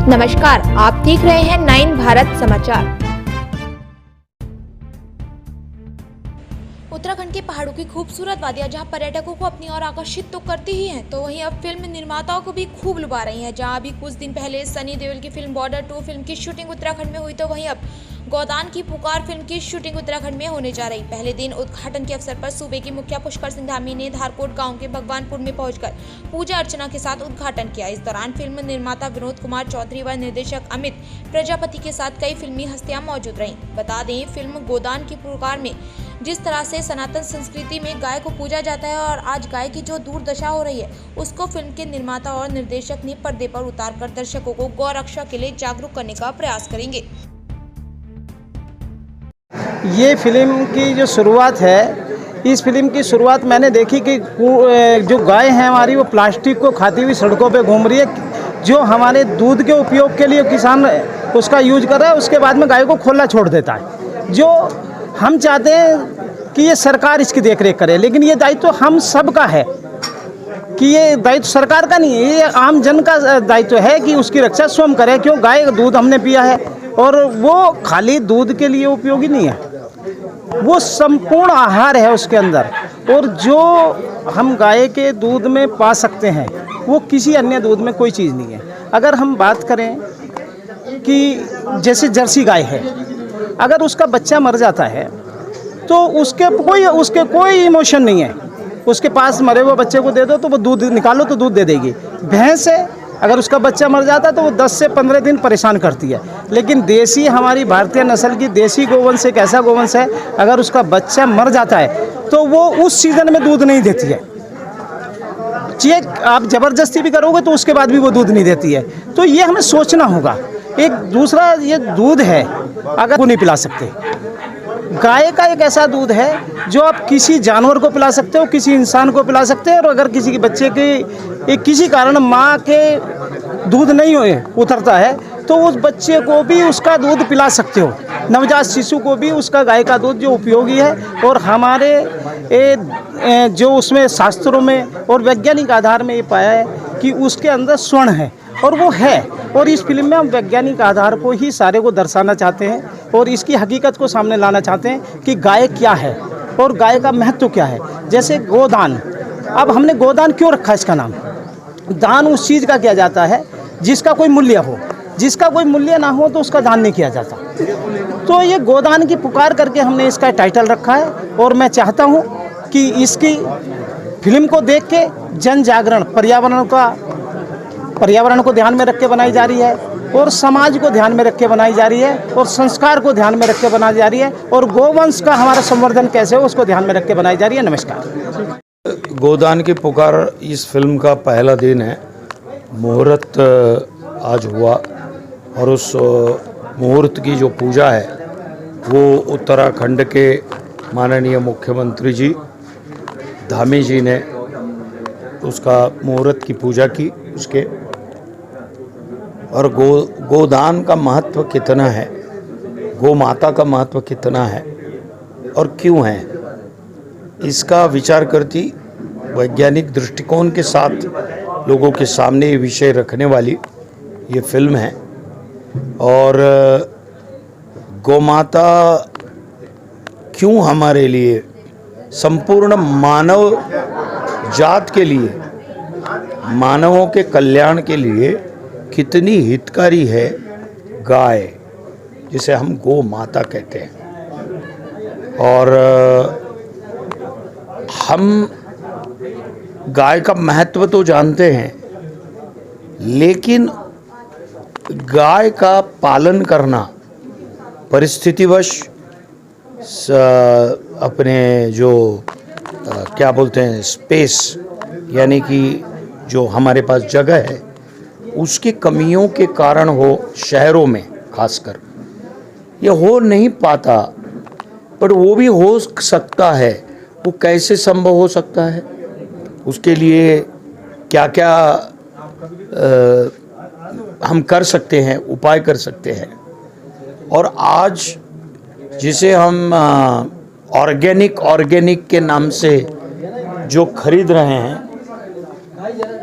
नमस्कार, आप देख रहे हैं 9 भारत समाचार। उत्तराखंड के पहाड़ों की खूबसूरत वादियां जहां पर्यटकों को अपनी ओर आकर्षित तो करती ही हैं, तो वहीं अब फिल्म निर्माताओं को भी खूब लुभा रही हैं। जहां अभी कुछ दिन पहले सनी देओल की फिल्म बॉर्डर 2 फिल्म की शूटिंग उत्तराखंड में हुई, तो वहीं अब गोदान की पुकार फिल्म की शूटिंग उत्तराखंड में होने जा रही। पहले दिन उद्घाटन के अवसर पर सूबे के मुखिया पुष्कर सिंह धामी ने धारकोट गांव के भगवानपुर में पहुंचकर पूजा अर्चना के साथ उद्घाटन किया। इस दौरान फिल्म निर्माता विनोद कुमार चौधरी व निर्देशक अमित प्रजापति के साथ कई फिल्मी हस्तियां मौजूद रहीं। बता दें, फिल्म गोदान की पुकार में जिस तरह से सनातन संस्कृति में गाय को पूजा जाता है और आज गाय की जो दुर्दशा हो रही है, उसको फिल्म के निर्माता और निर्देशक ने पर्दे पर उतारकर दर्शकों को गौ रक्षा के लिए जागरूक करने का प्रयास करेंगे। ये फिल्म की जो शुरुआत है, इस फिल्म की शुरुआत मैंने देखी कि जो गाय है हमारी, वो प्लास्टिक को खाती हुई सड़कों पे घूम रही है। जो हमारे दूध के उपयोग के लिए किसान उसका यूज कर रहा है, उसके बाद में गाय को खुला छोड़ देता है। जो हम चाहते हैं कि ये सरकार इसकी देखरेख करे, लेकिन ये दायित्व हम सब का है कि ये दायित्व सरकार का नहीं है, ये आम जन का दायित्व है कि उसकी रक्षा स्वयं करे। क्यों? गाय का दूध हमने पिया है और वो खाली दूध के लिए उपयोगी नहीं है, वो संपूर्ण आहार है उसके अंदर। और जो हम गाय के दूध में पा सकते हैं वो किसी अन्य दूध में कोई चीज़ नहीं है। अगर हम बात करें कि जैसे जर्सी गाय है, अगर उसका बच्चा मर जाता है तो उसके कोई इमोशन नहीं है। उसके पास मरे हुए बच्चे को दे दो तो वो दूध निकालो तो दूध दे देगी। भैंस है, अगर उसका बच्चा मर जाता है तो वो 10 से 15 दिन परेशान करती है। लेकिन देसी हमारी भारतीय नस्ल की देसी गोवंश एक ऐसा गोवंश है, अगर उसका बच्चा मर जाता है तो वो उस सीज़न में दूध नहीं देती है। चेक आप ज़बरदस्ती भी करोगे तो उसके बाद भी वो दूध नहीं देती है। तो ये हमें सोचना होगा। एक दूसरा, ये दूध है अगर वो नहीं पिला सकते। गाय का एक ऐसा दूध है जो आप किसी जानवर को पिला सकते हो, किसी इंसान को पिला सकते हो। और अगर किसी के बच्चे के किसी कारण माँ के दूध नहीं उतरता है तो उस बच्चे को भी उसका दूध पिला सकते हो। नवजात शिशु को भी उसका गाय का दूध जो उपयोगी है। और हमारे जो उसमें शास्त्रों में और वैज्ञानिक आधार में ये पाया है कि उसके अंदर स्वर्ण है, और वो है। और इस फिल्म में हम वैज्ञानिक आधार को ही सारे को दर्शाना चाहते हैं और इसकी हकीकत को सामने लाना चाहते हैं कि गाय क्या है और गाय का महत्व क्या है। जैसे गोदान, अब हमने गोदान क्यों रखा इसका नाम? दान उस चीज़ का किया जाता है जिसका कोई मूल्य हो, जिसका कोई मूल्य ना हो तो उसका दान नहीं किया जाता। तो ये गोदान की पुकार करके हमने इसका टाइटल रखा है। और मैं चाहता हूँ कि इसकी फिल्म को देख के जन जागरण, पर्यावरण को ध्यान में रख के बनाई जा रही है और समाज को ध्यान में रख के बनाई जा रही है और संस्कार को ध्यान में रख के बनाई जा रही है और गोवंश का हमारा संवर्धन कैसे हो उसको ध्यान में रख के बनाई जा रही है। नमस्कार। गोदान की पुकार इस फिल्म का पहला दिन है। मुहूर्त आज हुआ और उस मुहूर्त की जो पूजा है वो उत्तराखंड के माननीय मुख्यमंत्री जी धामी जी ने उसका मुहूर्त की पूजा की। उसके और गोदान का महत्व कितना है, गौ माता का महत्व कितना है और क्यों है, इसका विचार करती वैज्ञानिक दृष्टिकोण के साथ लोगों के सामने ये विषय रखने वाली ये फिल्म है। और गौ माता क्यों हमारे लिए, संपूर्ण मानव जात के लिए, मानवों के कल्याण के लिए कितनी हितकारी है गाय, जिसे हम गौ माता कहते हैं। और हम गाय का महत्व तो जानते हैं, लेकिन गाय का पालन करना परिस्थितिवश अपने जो क्या बोलते हैं स्पेस, यानी कि जो हमारे पास जगह है उसकी कमियों के कारण हो, शहरों में खासकर ये हो नहीं पाता, पर वो भी हो सकता है। वो कैसे संभव हो सकता है, उसके लिए क्या क्या हम कर सकते हैं, उपाय कर सकते हैं। और आज जिसे हम ऑर्गेनिक के नाम से जो खरीद रहे हैं,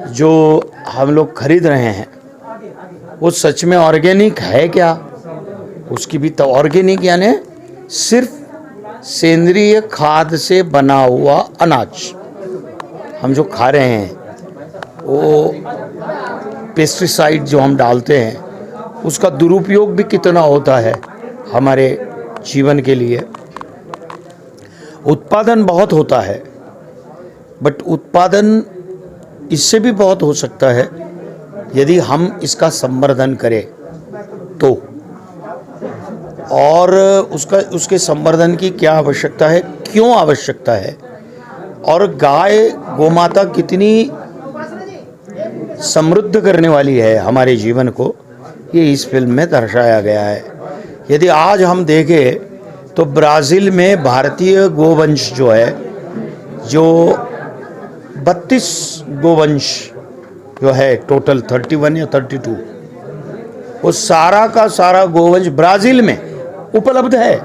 जो हम लोग खरीद रहे हैं, वो सच में ऑर्गेनिक है क्या? उसकी भी तो ऑर्गेनिक यानी सिर्फ सेंद्रीय खाद से बना हुआ अनाज हम जो खा रहे हैं, वो पेस्टिसाइड जो हम डालते हैं उसका दुरुपयोग भी कितना होता है हमारे जीवन के लिए। उत्पादन बहुत होता है, बट उत्पादन इससे भी बहुत हो सकता है यदि हम इसका संवर्धन करें तो। और उसके संवर्धन की क्या आवश्यकता है, क्यों आवश्यकता है, और गाय गोमाता कितनी समृद्ध करने वाली है हमारे जीवन को, ये इस फिल्म में दर्शाया गया है। यदि आज हम देखें तो ब्राज़ील में भारतीय गोवंश जो है, जो 32 गोवंश जो है टोटल 31 या 32, वो सारा का सारा गोवंश ब्राज़ील में उपलब्ध है,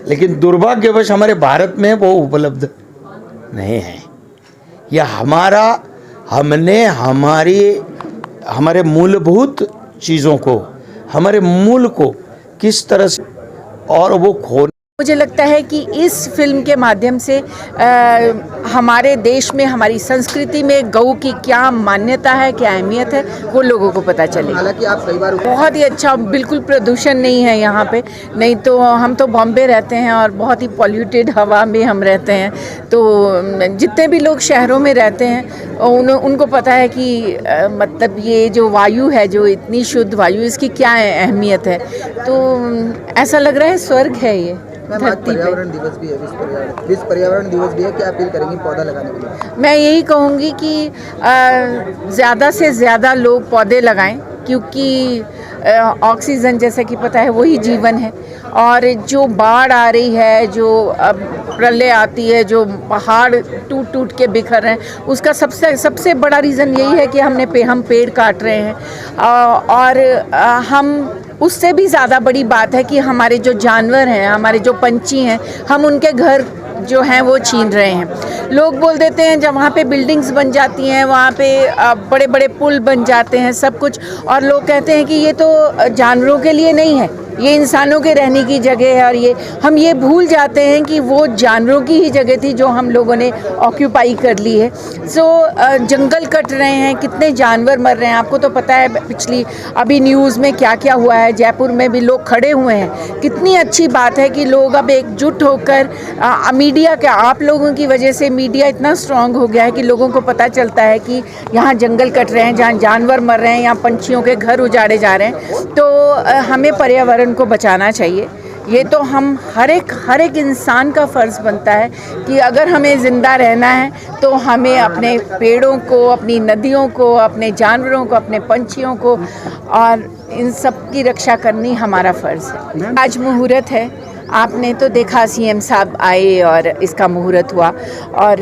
लेकिन दुर्भाग्यवश हमारे भारत में वो उपलब्ध नहीं है। यह हमने हमारे मूलभूत चीज़ों को, हमारे मूल को किस तरह से और वो खो। मुझे लगता है कि इस फिल्म के माध्यम से हमारे देश में, हमारी संस्कृति में गऊ की क्या मान्यता है, क्या अहमियत है, वो लोगों को पता चलेगा। हालांकि आप कई बार बहुत ही अच्छा, बिल्कुल प्रदूषण नहीं है यहाँ पे, नहीं तो हम तो बॉम्बे रहते हैं और बहुत ही पॉल्यूटेड हवा में हम रहते हैं। तो जितने भी लोग शहरों में रहते हैं उनको पता है कि मतलब ये जो वायु है, जो इतनी शुद्ध वायु, इसकी क्या अहमियत है। तो ऐसा लग रहा है स्वर्ग है ये धरती पे। पर्यावरण दिवस भी है, विश्व पर्यावरण दिवस भी है, क्या अपील करेंगी पौधा लगाने के लिए? मैं यही कहूँगी कि ज़्यादा से ज़्यादा लोग पौधे लगाएं, क्योंकि ऑक्सीजन, जैसा कि पता है, वही जीवन है। और जो बाढ़ आ रही है, जो प्रलय आती है, जो पहाड़ टूट टूट के बिखर रहे हैं, उसका सबसे बड़ा रीज़न यही है कि हम पेड़ काट रहे हैं। और हम उससे भी ज़्यादा बड़ी बात है कि हमारे जो जानवर हैं, हमारे जो पंछी हैं, हम उनके घर जो हैं वो छीन रहे हैं। लोग बोल देते हैं जब वहाँ पे बिल्डिंग्स बन जाती हैं, वहाँ पे बड़े बड़े पुल बन जाते हैं, सब कुछ, और लोग कहते हैं कि ये तो जानवरों के लिए नहीं है, ये इंसानों के रहने की जगह है। और हम ये भूल जाते हैं कि वो जानवरों की ही जगह थी जो हम लोगों ने ऑक्यूपाई कर ली है। जंगल कट रहे हैं, कितने जानवर मर रहे हैं। आपको तो पता है अभी न्यूज़ में क्या क्या हुआ है, जयपुर में भी लोग खड़े हुए हैं। कितनी अच्छी बात है कि लोग अब एकजुट होकर, मीडिया के, आप लोगों की वजह से मीडिया इतना स्ट्रांग हो गया है कि लोगों को पता चलता है कि यहाँ जंगल कट रहे हैं, जहाँ जानवर मर रहे हैं, यहाँ पंछियों के घर उजाड़े जा रहे हैं। तो हमें पर्यावरण को बचाना चाहिए। ये तो हम हर एक इंसान का फ़र्ज़ बनता है कि अगर हमें ज़िंदा रहना है तो हमें अपने पेड़ों को, अपनी नदियों को, अपने जानवरों को, अपने पंछियों को और इन सब की रक्षा करनी हमारा फ़र्ज़ है। आज मुहूर्त है, आपने तो देखा, सीएम साहब आए और इसका मुहूर्त हुआ। और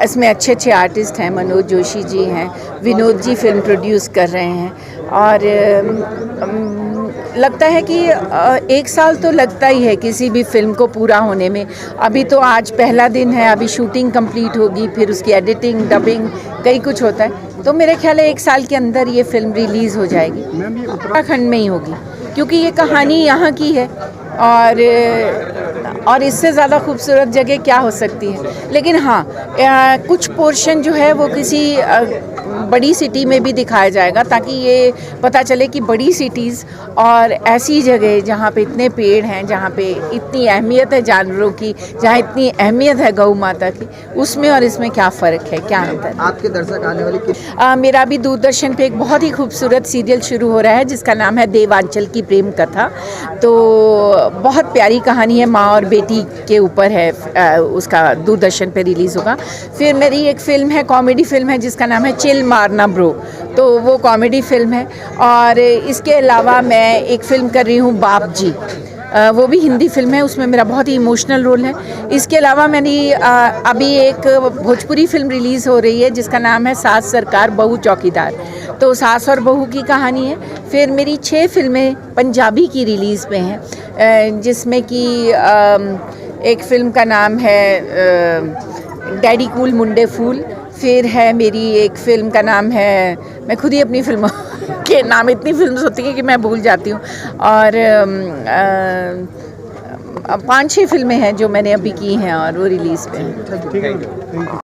इसमें अच्छे अच्छे आर्टिस्ट हैं, मनोज जोशी जी हैं, विनोद जी फिल्म प्रोड्यूस कर रहे हैं। और लगता है कि 1 साल तो लगता ही है किसी भी फिल्म को पूरा होने में। अभी तो आज पहला दिन है, अभी शूटिंग कंप्लीट होगी, फिर उसकी एडिटिंग, डबिंग, कई कुछ होता है। तो मेरे ख्याल है 1 साल के अंदर ये फिल्म रिलीज़ हो जाएगी। उत्तराखंड में ही होगी, क्योंकि ये कहानी यहाँ की है और इससे ज़्यादा खूबसूरत जगह क्या हो सकती है। लेकिन हाँ, कुछ पोर्शन जो है वो किसी बड़ी सिटी में भी दिखाया जाएगा, ताकि ये पता चले कि बड़ी सिटीज़ और ऐसी जगह जहाँ पे इतने पेड़ हैं, जहाँ पे इतनी अहमियत है जानवरों की, जहाँ इतनी अहमियत है गौ माता की, उसमें और इसमें क्या फ़र्क है, क्या अंतर है। आपके दर्शक आने वाली मेरा अभी दूरदर्शन पे एक बहुत ही खूबसूरत सीरियल शुरू हो रहा है जिसका नाम है देवांचल की प्रेम कथा। तो बहुत प्यारी कहानी है, माँ और बेटी के ऊपर है, उसका दूरदर्शन पे रिलीज़ होगा। फिर मेरी एक फ़िल्म है, कॉमेडी फ़िल्म है जिसका नाम है चिल मारना ब्रो, तो वो कॉमेडी फ़िल्म है। और इसके अलावा मैं एक फ़िल्म कर रही हूँ बाप जी, वो भी हिंदी फिल्म है, उसमें मेरा बहुत ही इमोशनल रोल है। इसके अलावा मैंने अभी एक भोजपुरी फिल्म रिलीज़ हो रही है जिसका नाम है सास सरकार बहू चौकीदार, तो सास और बहू की कहानी है। फिर मेरी 6 फिल्में पंजाबी की रिलीज़ पे हैं, जिसमें कि एक फ़िल्म का नाम है डैडी कूल मुंडे फूल, फिर है मेरी एक फ़िल्म का नाम है, मैं खुद ही अपनी फिल्मों के नाम, इतनी फिल्म्स होती हैं कि मैं भूल जाती हूँ। और 5-6 फिल्में हैं जो मैंने अभी की हैं और वो रिलीज़ पे हैं।